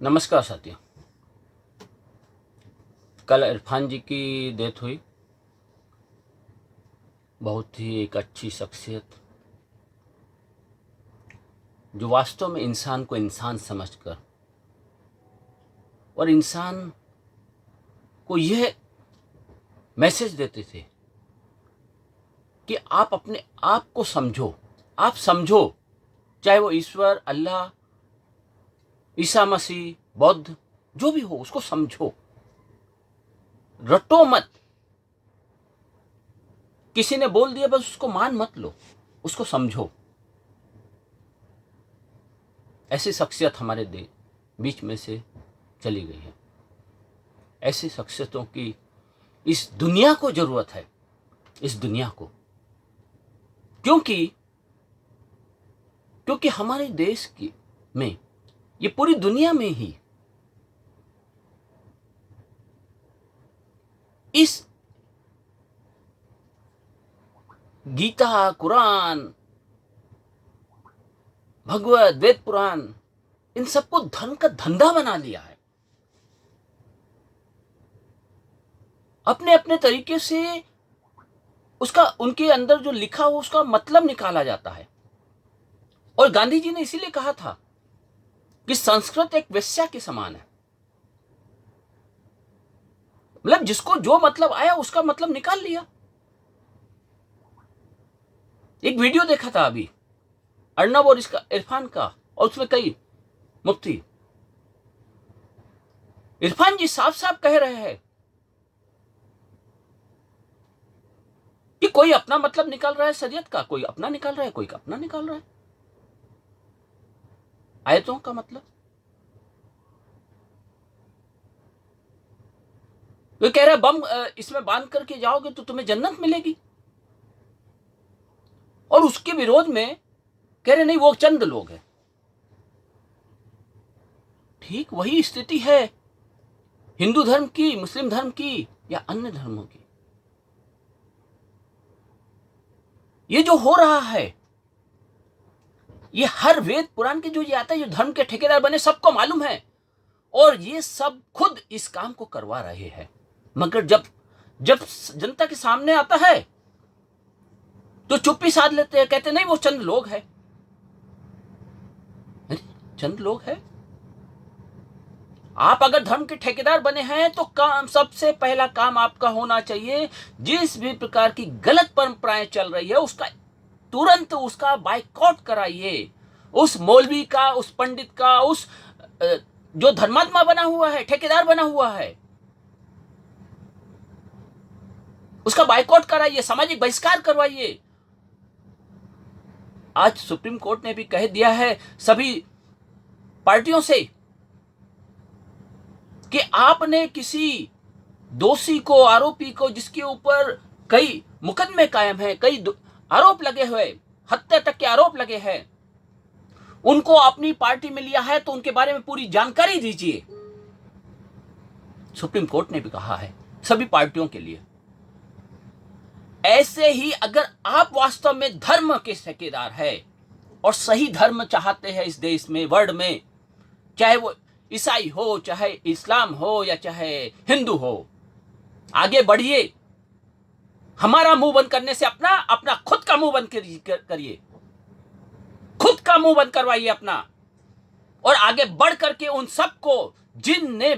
नमस्कार साथियों। कल इरफान जी की डेथ हुई। बहुत ही एक अच्छी शख्सियत जो वास्तव में इंसान को इंसान समझकर और इंसान को यह मैसेज देते थे कि आप अपने आप को समझो, आप समझो, चाहे वो ईश्वर, अल्लाह, ईसा मसीह, बौद्ध, जो भी हो उसको समझो, रटो मत। किसी ने बोल दिया बस उसको मान मत लो, उसको समझो। ऐसी शख्सियत हमारे बीच में से चली गई है। ऐसी शख्सियतों की इस दुनिया को जरूरत है, इस दुनिया को। क्योंकि हमारे देश की में, ये पूरी दुनिया में ही इस गीता, कुरान, भगवत, वेद पुराण, इन सबको धर्म का धंधा बना लिया है। अपने अपने तरीके से उसका, उनके अंदर जो लिखा हो उसका मतलब निकाला जाता है। और गांधी जी ने इसीलिए कहा था कि संस्कृत एक वेश्या के समान है। मतलब जिसको जो मतलब आया उसका मतलब निकाल लिया। एक वीडियो देखा था अभी अर्नब और इसका, इरफान का, और उसमें कई मुफ्ती। इरफान जी साफ साफ कह रहे हैं कि कोई अपना मतलब निकाल रहा है शरीयत का, कोई अपना निकाल रहा है, कोई अपना निकाल रहा है आयतों का मतलब। वो कह रहा है बम इसमें बांध करके जाओगे तो तुम्हें जन्नत मिलेगी, और उसके विरोध में कह रहे नहीं वो चंद लोग हैं। ठीक वही स्थिति है हिंदू धर्म की, मुस्लिम धर्म की या अन्य धर्मों की। ये जो हो रहा है, ये हर वेद पुराण के जो ये आता है, जो धर्म के ठेकेदार बने सबको मालूम है, और ये सब खुद इस काम को करवा रहे हैं। मगर जब जब जनता के सामने आता है तो चुप्पी साध लेते हैं, कहते नहीं वो चंद लोग हैं। चंद लोग हैं? आप अगर धर्म के ठेकेदार बने हैं तो काम, सबसे पहला काम आपका होना चाहिए, जिस भी प्रकार की गलत परंपराएं चल रही है उसका तुरंत उसका बाइकआउट कराइए। उस मौलवी का, उस पंडित का, उस जो धर्मात्मा बना हुआ है, ठेकेदार बना हुआ है, उसका बाइकआउट कराइए, सामाजिक बहिष्कार करवाइए। आज सुप्रीम कोर्ट ने भी कह दिया है सभी पार्टियों से कि आपने किसी दोषी को, आरोपी को, जिसके ऊपर कई मुकदमे कायम हैं, कई आरोप लगे हुए, हत्या तक के आरोप लगे हैं, उनको अपनी पार्टी में लिया है तो उनके बारे में पूरी जानकारी दीजिए। सुप्रीम कोर्ट ने भी कहा है सभी पार्टियों के लिए। ऐसे ही अगर आप वास्तव में धर्म के ठेकेदार है और सही धर्म चाहते हैं इस देश में, वर्ल्ड में, चाहे वो ईसाई हो, चाहे इस्लाम हो, या चाहे हिंदू हो, आगे बढ़िए। हमारा मुंह बंद करने से अपना अपना खुद का मुंह बंद करिए, खुद का मुंह बंद करवाइए अपना, और आगे बढ़ करके उन सबको जिनने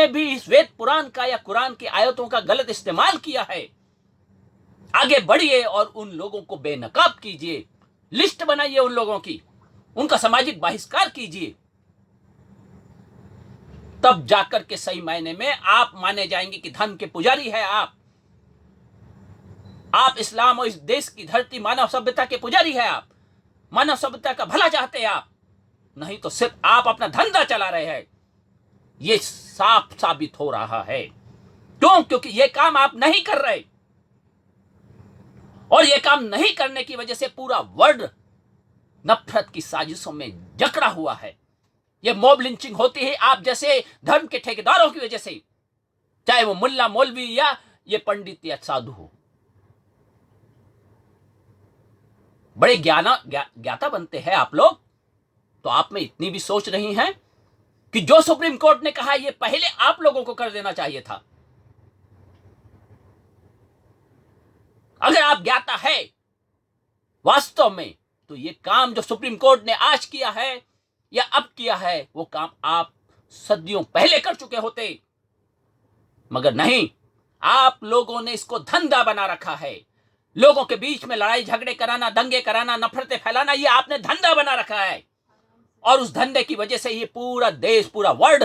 भी इस वेद पुराण का या कुरान की आयतों का गलत इस्तेमाल किया है, आगे बढ़िए और उन लोगों को बेनकाब कीजिए। लिस्ट बनाइए उन लोगों की, उनका सामाजिक बहिष्कार कीजिए। तब जाकर के सही मायने में आप माने जाएंगे कि धर्म के पुजारी है आप इस्लाम और इस देश की धरती, मानव सभ्यता के पुजारी है आप, मानव सभ्यता का भला चाहते हैं आप। नहीं तो सिर्फ आप अपना धंधा चला रहे हैं। ये साफ साबित हो रहा है। क्यों? क्योंकि ये काम आप नहीं कर रहे, और ये काम नहीं करने की वजह से पूरा वर्ल्ड नफरत की साजिशों में जकड़ा हुआ है। ये मॉब लिंचिंग होती है आप जैसे धर्म के ठेकेदारों की वजह से, चाहे वो मुल्ला, मौलवी या ये पंडित या साधु हो। बड़े ज्ञाता बनते हैं आप लोग, तो आप में इतनी भी सोच नहीं है कि जो सुप्रीम कोर्ट ने कहा ये पहले आप लोगों को कर देना चाहिए था। अगर आप ज्ञाता है वास्तव में, तो ये काम जो सुप्रीम कोर्ट ने आज किया है या अब किया है, वो काम आप सदियों पहले कर चुके होते। मगर नहीं, आप लोगों ने इसको धंधा बना रखा है। लोगों के बीच में लड़ाई झगड़े कराना, दंगे कराना, नफरतें फैलाना, ये आपने धंधा बना रखा है। और उस धंधे की वजह से ये पूरा देश, पूरा वर्ल्ड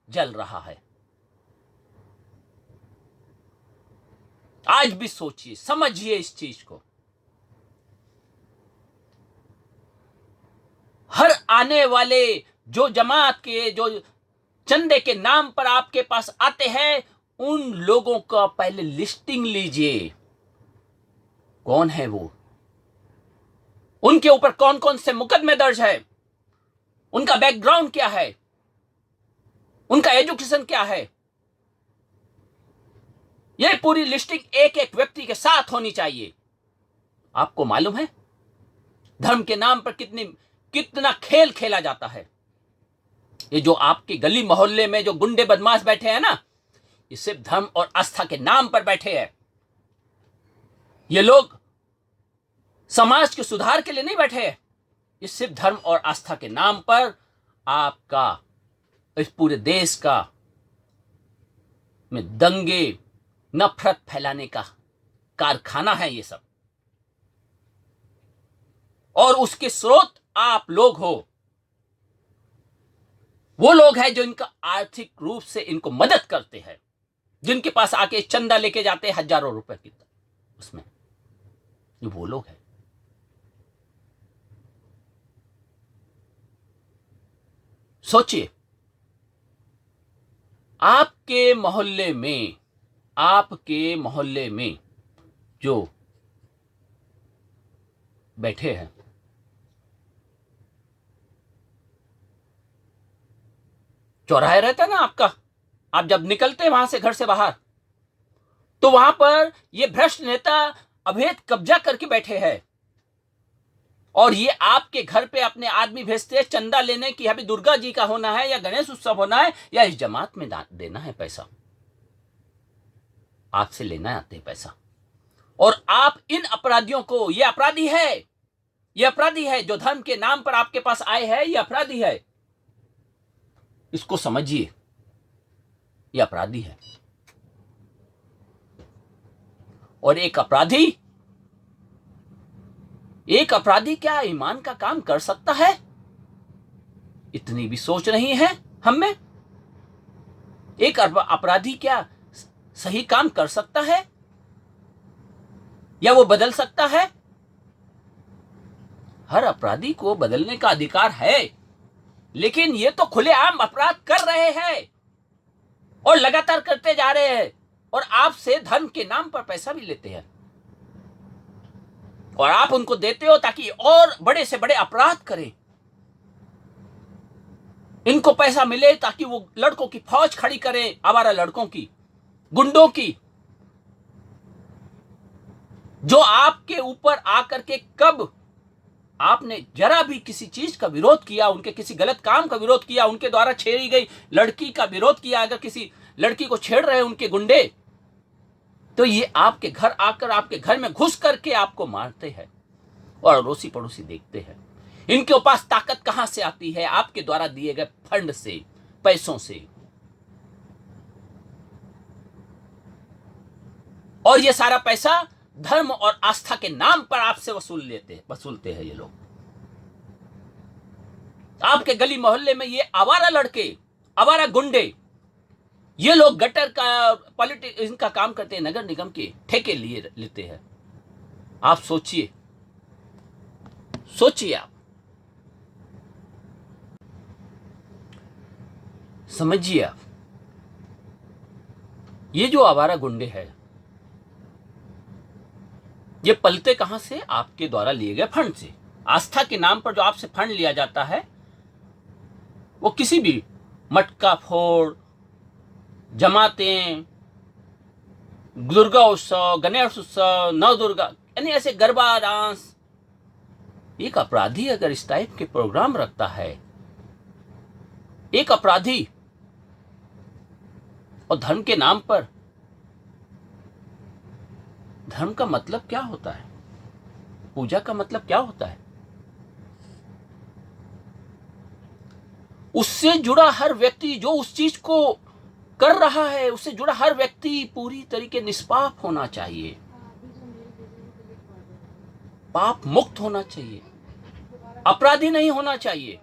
जल रहा है। आज भी सोचिए, समझिए इस चीज को। हर आने वाले जो जमात के, जो चंदे के नाम पर आपके पास आते हैं, उन लोगों का पहले लिस्टिंग लीजिए। कौन है वो, उनके ऊपर कौन कौन से मुकदमे दर्ज है, उनका बैकग्राउंड क्या है, उनका एजुकेशन क्या है। यह पूरी लिस्टिंग एक एक व्यक्ति के साथ होनी चाहिए। आपको मालूम है धर्म के नाम पर कितना खेल खेला जाता है। ये जो आपके गली मोहल्ले में जो गुंडे बदमाश बैठे हैं ना, ये सिर्फ धर्म और आस्था के नाम पर बैठे हैं। ये लोग समाज के सुधार के लिए नहीं बैठे हैं। ये सिर्फ धर्म और आस्था के नाम पर आपका, इस पूरे देश का में दंगे, नफरत फैलाने का कारखाना है ये सब। और उसके स्रोत आप लोग हो। वो लोग हैं जो इनका आर्थिक रूप से इनको मदद करते हैं, जिनके पास आके चंदा लेके जाते हैं हजारों रुपए की, उसमें ये वो लोग हैं। सोचिए, आपके मोहल्ले में जो बैठे हैं, चौराहे रहता है ना आपका, आप जब निकलते हैं वहां से, घर से बाहर, तो वहां पर ये भ्रष्ट नेता अवैध कब्जा करके बैठे हैं। और ये आपके घर पे अपने आदमी भेजते हैं चंदा लेने की, अभी दुर्गा जी का होना है या गणेश उत्सव होना है या इस जमात में देना है पैसा, आपसे लेना आते हैं पैसा। और आप इन अपराधियों को, ये अपराधी है जो धर्म के नाम पर आपके पास आए हैं, ये अपराधी है। इसको समझिए, ये अपराधी है। और एक अपराधी क्या ईमान का काम कर सकता है? इतनी भी सोच नहीं है हम में। एक अपराधी क्या सही काम कर सकता है या वो बदल सकता है? हर अपराधी को बदलने का अधिकार है, लेकिन ये तो खुलेआम अपराध कर रहे हैं और लगातार करते जा रहे हैं, और आपसे धर्म के नाम पर पैसा भी लेते हैं, और आप उनको देते हो ताकि और बड़े से बड़े अपराध करें। इनको पैसा मिले ताकि वो लड़कों की फौज खड़ी करें, आवारा लड़कों की, गुंडों की, जो आपके ऊपर आकर के, कब आपने जरा भी किसी चीज का विरोध किया, उनके किसी गलत काम का विरोध किया, उनके द्वारा छेड़ी गई लड़की का विरोध किया, अगर किसी लड़की को छेड़ रहे हैं उनके गुंडे, तो ये आपके घर आकर, आपके घर में घुस करके आपको मारते हैं और अड़ोसी पड़ोसी देखते हैं। इनके पास ताकत कहां से आती है? आपके द्वारा दिए गए फंड से, पैसों से। और ये सारा पैसा धर्म और आस्था के नाम पर आपसे वसूलते हैं ये लोग। आपके गली मोहल्ले में ये आवारा लड़के, आवारा गुंडे, ये लोग गटर का, पॉलिटिक्स, इनका काम करते हैं, नगर निगम के ठेके लिए लेते हैं। आप सोचिए आप, समझिए आप, ये जो आवारा गुंडे हैं, ये पलते कहां से? आपके द्वारा लिए गए फंड से। आस्था के नाम पर जो आपसे फंड लिया जाता है, वो किसी भी मटका फोड़, जमातें, दुर्गा उत्सव, गणेश उत्सव, नव दुर्गा, यानी ऐसे गरबा डांस। एक अपराधी अगर इस टाइप के प्रोग्राम रखता है एक अपराधी और धर्म के नाम पर, धर्म का मतलब क्या होता है, पूजा का मतलब क्या होता है? उससे जुड़ा हर व्यक्ति जो उस चीज को कर रहा है, उससे जुड़ा हर व्यक्ति पूरी तरीके निष्पाप होना चाहिए, पाप मुक्त होना चाहिए, अपराधी नहीं होना चाहिए,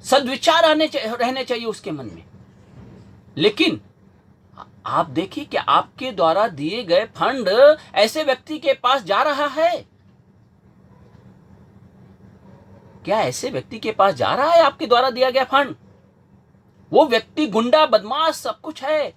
सद्विचार रहने चाहिए उसके मन में। लेकिन आप देखिए कि आपके द्वारा दिए गए फंड ऐसे व्यक्ति के पास जा रहा है, क्या ऐसे व्यक्ति के पास जा रहा है आपके द्वारा दिया गया फंड? वो व्यक्ति गुंडा, बदमाश, सब कुछ है।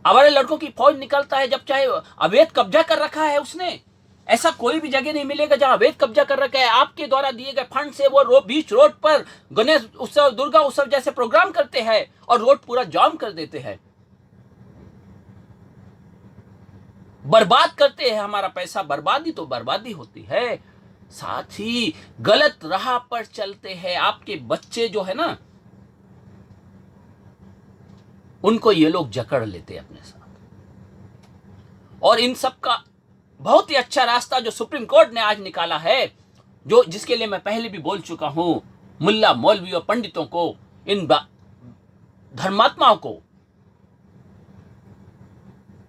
हमारे लड़कों की फौज निकलता है जब चाहे, अवैध कब्जा कर रखा है उसने। ऐसा कोई भी जगह नहीं मिलेगा जहां अवैध कब्जा कर रखा है। आपके द्वारा दिए गए फंड से वो बीच रोड पर गणेश उत्सव, दुर्गा उत्सव जैसे प्रोग्राम करते हैं और रोड पूरा जाम कर देते हैं, बर्बाद करते हैं हमारा पैसा। बर्बादी तो बर्बादी होती है, साथ ही गलत राह पर चलते हैं। आपके बच्चे जो है ना, उनको ये लोग जकड़ लेते हैं अपने साथ। और इन सब का बहुत ही अच्छा रास्ता जो सुप्रीम कोर्ट ने आज निकाला है, जो जिसके लिए मैं पहले भी बोल चुका हूं, मुल्ला, मौलवी और पंडितों को, इन धर्मात्माओं को,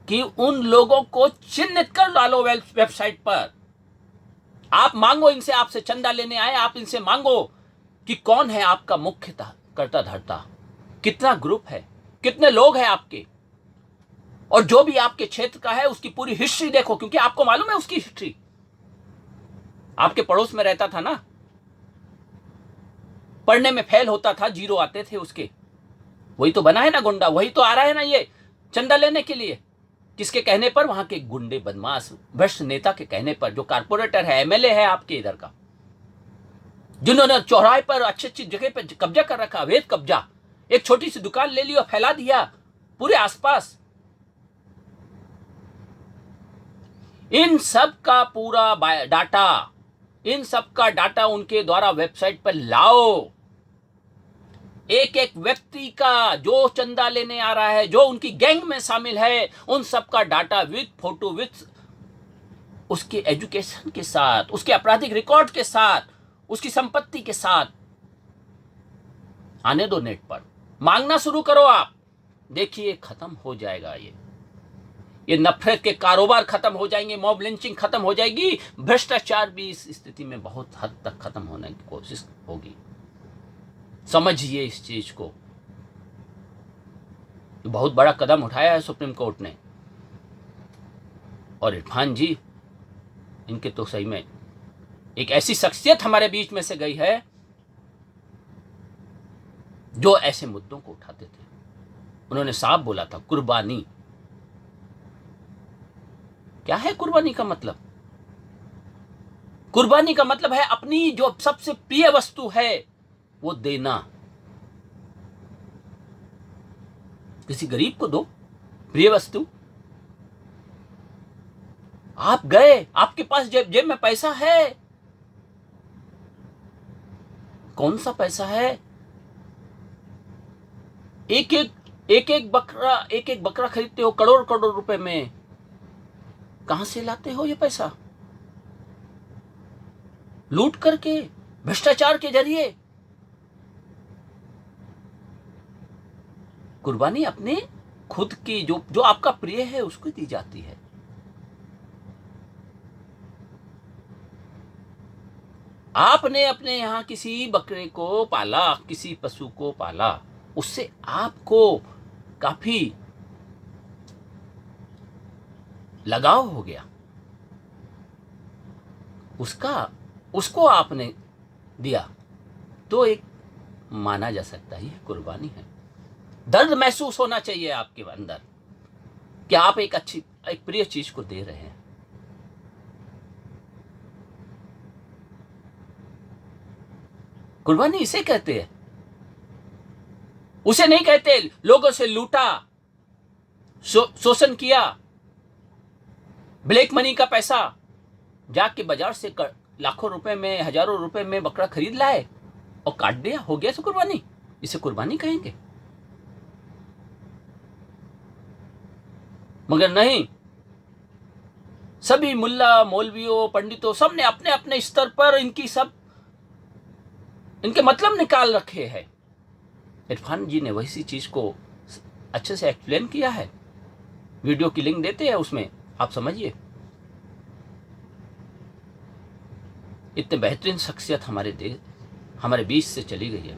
कि उन लोगों को चिन्हित कर डालो वेबसाइट पर। आप मांगो इनसे, आपसे चंदा लेने आए, आप इनसे मांगो कि कौन है आपका मुख्य कर्ता धर्ता, कितना ग्रुप है, कितने लोग हैं आपके, और जो भी आपके क्षेत्र का है उसकी पूरी हिस्ट्री देखो, क्योंकि आपको मालूम है उसकी हिस्ट्री। आपके पड़ोस में रहता था ना, पढ़ने में फेल होता था, 0 आते थे उसके, वही तो बना है ना गुंडा, वही तो आ रहा है ना ये चंदा लेने के लिए। किसके कहने पर? वहां के गुंडे, बदमाश, भ्रष्ट नेता के कहने पर, जो कारपोरेटर है, एमएलए है आपके इधर का, जिन्होंने चौराहे पर अच्छी अच्छी जगह पर कब्जा कर रखा, अवैध कब्जा। एक छोटी सी दुकान ले ली और फैला दिया पूरे आसपास। इन सब का पूरा डाटा, इन सब का डाटा उनके द्वारा वेबसाइट पर लाओ। एक एक व्यक्ति का जो चंदा लेने आ रहा है, जो उनकी गैंग में शामिल है, उन सब का डाटा विद फोटो, विद उसके एजुकेशन के साथ, उसके आपराधिक रिकॉर्ड के साथ, उसकी संपत्ति के साथ आने दो नेट पर। मांगना शुरू करो आप, देखिए खत्म हो जाएगा ये नफरत के कारोबार खत्म हो जाएंगे, मॉब लिंचिंग खत्म हो जाएगी, भ्रष्टाचार भी इस स्थिति में बहुत हद तक खत्म होने की कोशिश होगी। समझिए इस चीज को। बहुत बड़ा कदम उठाया है सुप्रीम कोर्ट ने, और इरफान जी, इनके तो सही में एक ऐसी शख्सियत हमारे बीच में से गई है जो ऐसे मुद्दों को उठाते थे। उन्होंने साफ बोला था, कुर्बानी। क्या है कुर्बानी का मतलब? कुर्बानी का मतलब है अपनी जो सबसे प्रिय वस्तु है वो देना। किसी गरीब को दो प्रिय वस्तु। आप गए, आपके पास जेब में पैसा है, कौन सा पैसा है? एक एक बकरा खरीदते हो करोड़ करोड़ रुपए में, कहां से लाते हो ये पैसा? लूट करके, भ्रष्टाचार के जरिए। कुर्बानी अपने खुद की जो आपका प्रिय है उसको दी जाती है। आपने अपने यहां किसी बकरे को पाला, किसी पशु को पाला, उससे आपको काफी लगाव हो गया, उसको आपने दिया, तो एक माना जा सकता है कुर्बानी है। दर्द महसूस होना चाहिए आपके अंदर कि आप एक प्रिय चीज को दे रहे हैं। कुर्बानी इसे कहते हैं, उसे नहीं कहते लोगों से लूटा, शोषण किया, ब्लैक मनी का पैसा जाके बाजार से लाखों रुपए में, हजारों रुपए में बकरा खरीद लाए, और काट दिया, हो गया इसे कुर्बानी, इसे कुर्बानी कहेंगे? मगर नहीं, सभी मुल्ला मौलवियों पंडितों सब ने अपने अपने स्तर पर इनके मतलब निकाल रखे हैं। इरफान जी ने वैसी चीज को अच्छे से एक्सप्लेन किया है, वीडियो की लिंक देते हैं, उसमें आप समझिए। इतने बेहतरीन शख्सियत हमारे बीच से चली गई है।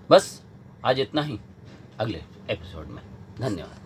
बस आज इतना ही, अगले एपिसोड में। धन्यवाद।